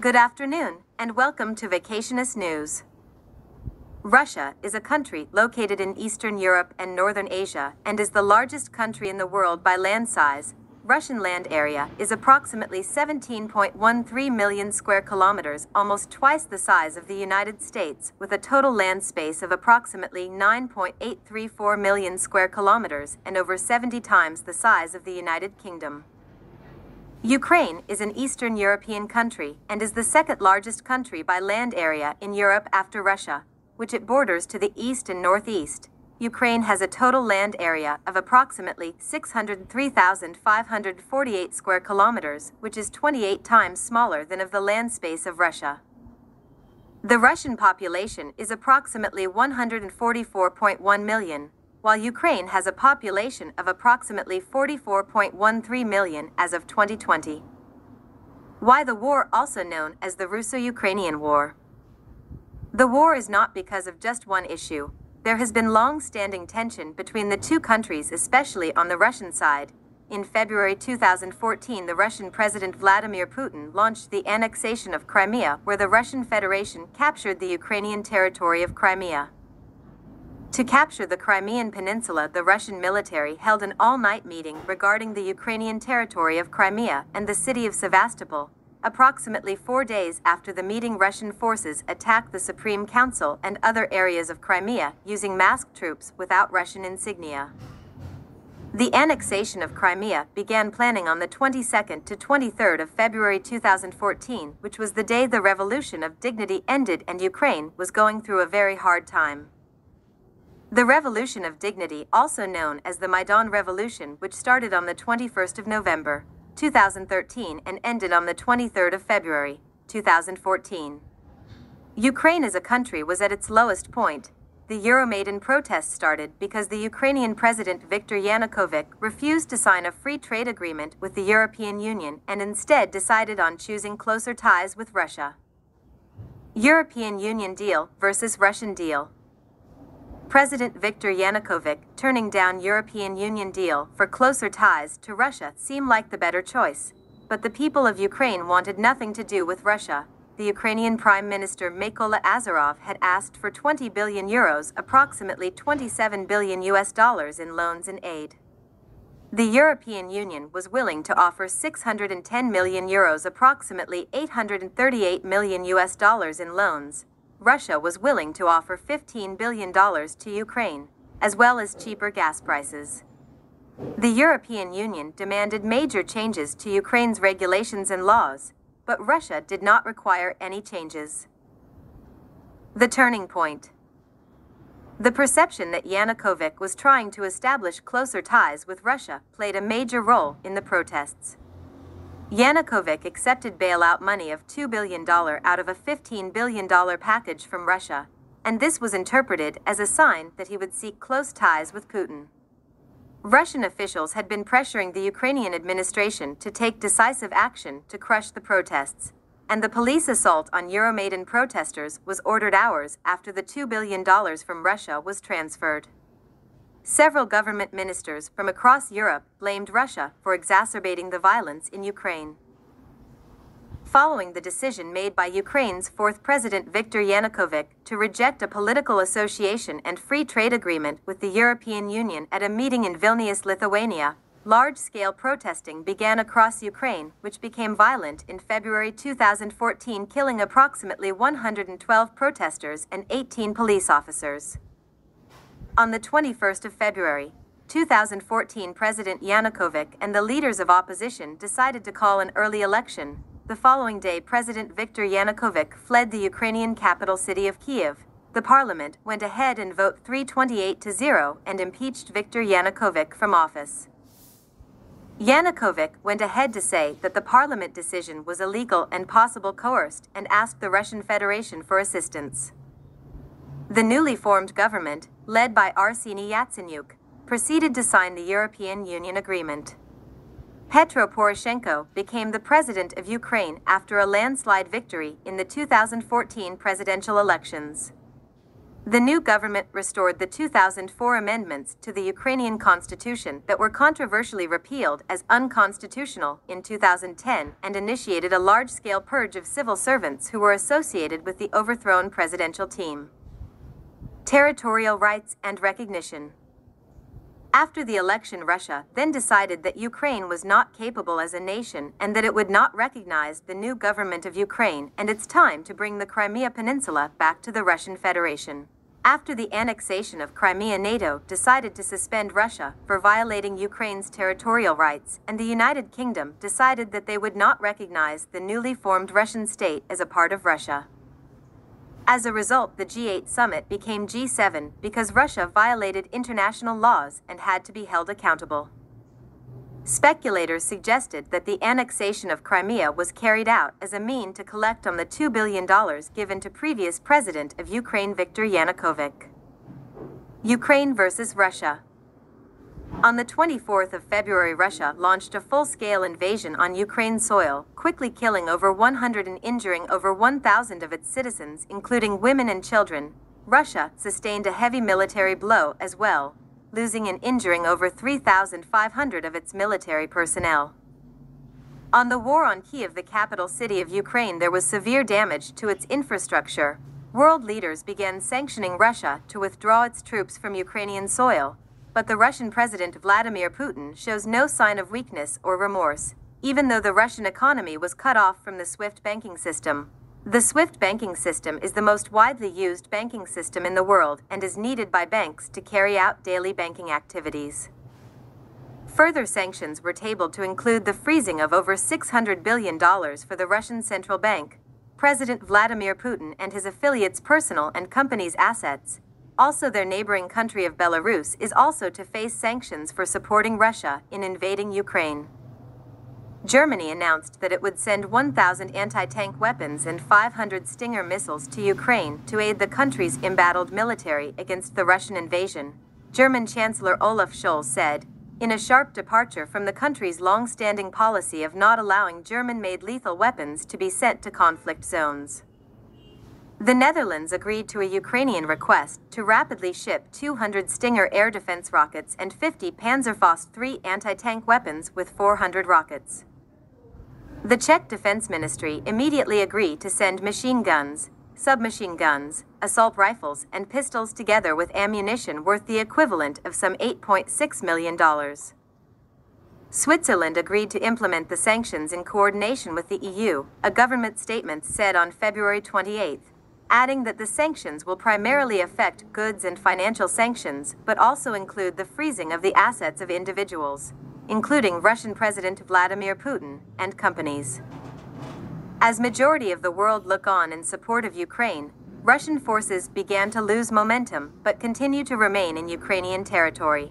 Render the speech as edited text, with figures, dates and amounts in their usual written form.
Good afternoon, and welcome to Vacationist News. Russia is a country located in Eastern Europe and Northern Asia and is the largest country in the world by land size. Russian land area is approximately 17.13 million square kilometers, almost twice the size of the United States, with a total land space of approximately 9.834 million square kilometers and over 70 times the size of the United Kingdom. Ukraine is an Eastern European country and is the second largest country by land area in Europe after Russia, which it borders to the east and northeast. Ukraine has a total land area of approximately 603,548 square kilometers, which is 28 times smaller than of the land space of Russia. The Russian population is approximately 144.1 million, while Ukraine has a population of approximately 44.13 million as of 2020. Why the war, also known as the Russo-Ukrainian War? The war is not because of just one issue. There has been long-standing tension between the two countries, especially on the Russian side. In February 2014, the Russian President Vladimir Putin launched the annexation of Crimea, where the Russian Federation captured the Ukrainian territory of Crimea. To capture the Crimean Peninsula, the Russian military held an all-night meeting regarding the Ukrainian territory of Crimea and the city of Sevastopol. Approximately 4 days after the meeting, Russian forces attacked the Supreme Council and other areas of Crimea using masked troops without Russian insignia. The annexation of Crimea began planning on the 22nd to 23rd of February 2014, which was the day the Revolution of Dignity ended and Ukraine was going through a very hard time. The Revolution of Dignity, also known as the Maidan Revolution, which started on the 21st of November, 2013 and ended on the 23rd of February, 2014. Ukraine as a country was at its lowest point. The Euromaidan protests started because the Ukrainian President Viktor Yanukovych refused to sign a free trade agreement with the European Union and instead decided on choosing closer ties with Russia. European Union deal versus Russian deal. President Viktor Yanukovych turning down European Union deal for closer ties to Russia seemed like the better choice. But the people of Ukraine wanted nothing to do with Russia. The Ukrainian Prime Minister Mykola Azarov had asked for 20 billion euros, approximately $27 billion in loans and aid. The European Union was willing to offer 610 million euros, approximately $838 million in loans. Russia was willing to offer $15 billion to Ukraine, as well as cheaper gas prices. The European Union demanded major changes to Ukraine's regulations and laws, but Russia did not require any changes. The turning point. The perception that Yanukovych was trying to establish closer ties with Russia played a major role in the protests. Yanukovych accepted bailout money of $2 billion out of a $15 billion package from Russia, and this was interpreted as a sign that he would seek close ties with Putin. Russian officials had been pressuring the Ukrainian administration to take decisive action to crush the protests, and the police assault on Euromaidan protesters was ordered hours after the $2 billion from Russia was transferred. Several government ministers from across Europe blamed Russia for exacerbating the violence in Ukraine. Following the decision made by Ukraine's fourth president Viktor Yanukovych to reject a political association and free trade agreement with the European Union at a meeting in Vilnius, Lithuania, large-scale protesting began across Ukraine, which became violent in February 2014, killing approximately 112 protesters and 18 police officers. On the 21st of February, 2014, President Yanukovych and the leaders of opposition decided to call an early election. The following day, President Viktor Yanukovych fled the Ukrainian capital city of Kyiv. The parliament went ahead and voted 328-0 and impeached Viktor Yanukovych from office. Yanukovych went ahead to say that the parliament decision was illegal and possible coerced and asked the Russian Federation for assistance. The newly formed government, led by Arseniy Yatsenyuk, proceeded to sign the European Union agreement. Petro Poroshenko became the president of Ukraine after a landslide victory in the 2014 presidential elections. The new government restored the 2004 amendments to the Ukrainian constitution that were controversially repealed as unconstitutional in 2010 and initiated a large-scale purge of civil servants who were associated with the overthrown presidential team. Territorial rights and recognition. After the election, Russia then decided that Ukraine was not capable as a nation and that it would not recognize the new government of Ukraine, and it's time to bring the Crimean Peninsula back to the Russian Federation. After the annexation of Crimea, NATO decided to suspend Russia for violating Ukraine's territorial rights, and the United Kingdom decided that they would not recognize the newly formed Russian state as a part of Russia. As a result, the G8 summit became G7 because Russia violated international laws and had to be held accountable. Speculators suggested that the annexation of Crimea was carried out as a means to collect on the $2 billion given to previous president of Ukraine Viktor Yanukovych. Ukraine versus Russia. On the 24th of February, Russia launched a full-scale invasion on Ukraine's soil, quickly killing over 100 and injuring over 1,000 of its citizens, including women and children. Russia sustained a heavy military blow as well, losing and injuring over 3,500 of its military personnel. On the war on Kyiv, the capital city of Ukraine, there was severe damage to its infrastructure. World leaders began sanctioning Russia to withdraw its troops from Ukrainian soil. But the Russian President Vladimir Putin shows no sign of weakness or remorse, even though the Russian economy was cut off from the SWIFT banking system. The SWIFT banking system is the most widely used banking system in the world and is needed by banks to carry out daily banking activities. Further sanctions were tabled to include the freezing of over $600 billion for the Russian central bank, President Vladimir Putin and his affiliates' personal and companies' assets. Also, their neighboring country of Belarus is also to face sanctions for supporting Russia in invading Ukraine. Germany announced that it would send 1,000 anti-tank weapons and 500 Stinger missiles to Ukraine to aid the country's embattled military against the Russian invasion, German Chancellor Olaf Scholz said, in a sharp departure from the country's long-standing policy of not allowing German-made lethal weapons to be sent to conflict zones. The Netherlands agreed to a Ukrainian request to rapidly ship 200 Stinger air defense rockets and 50 Panzerfaust 3 anti-tank weapons with 400 rockets. The Czech Defense Ministry immediately agreed to send machine guns, submachine guns, assault rifles, and pistols together with ammunition worth the equivalent of some $8.6 million. Switzerland agreed to implement the sanctions in coordination with the EU, a government statement said on February 28, adding that the sanctions will primarily affect goods and financial sanctions, but also include the freezing of the assets of individuals, including Russian President Vladimir Putin and companies. As majority of the world look on in support of Ukraine, Russian forces began to lose momentum but continue to remain in Ukrainian territory.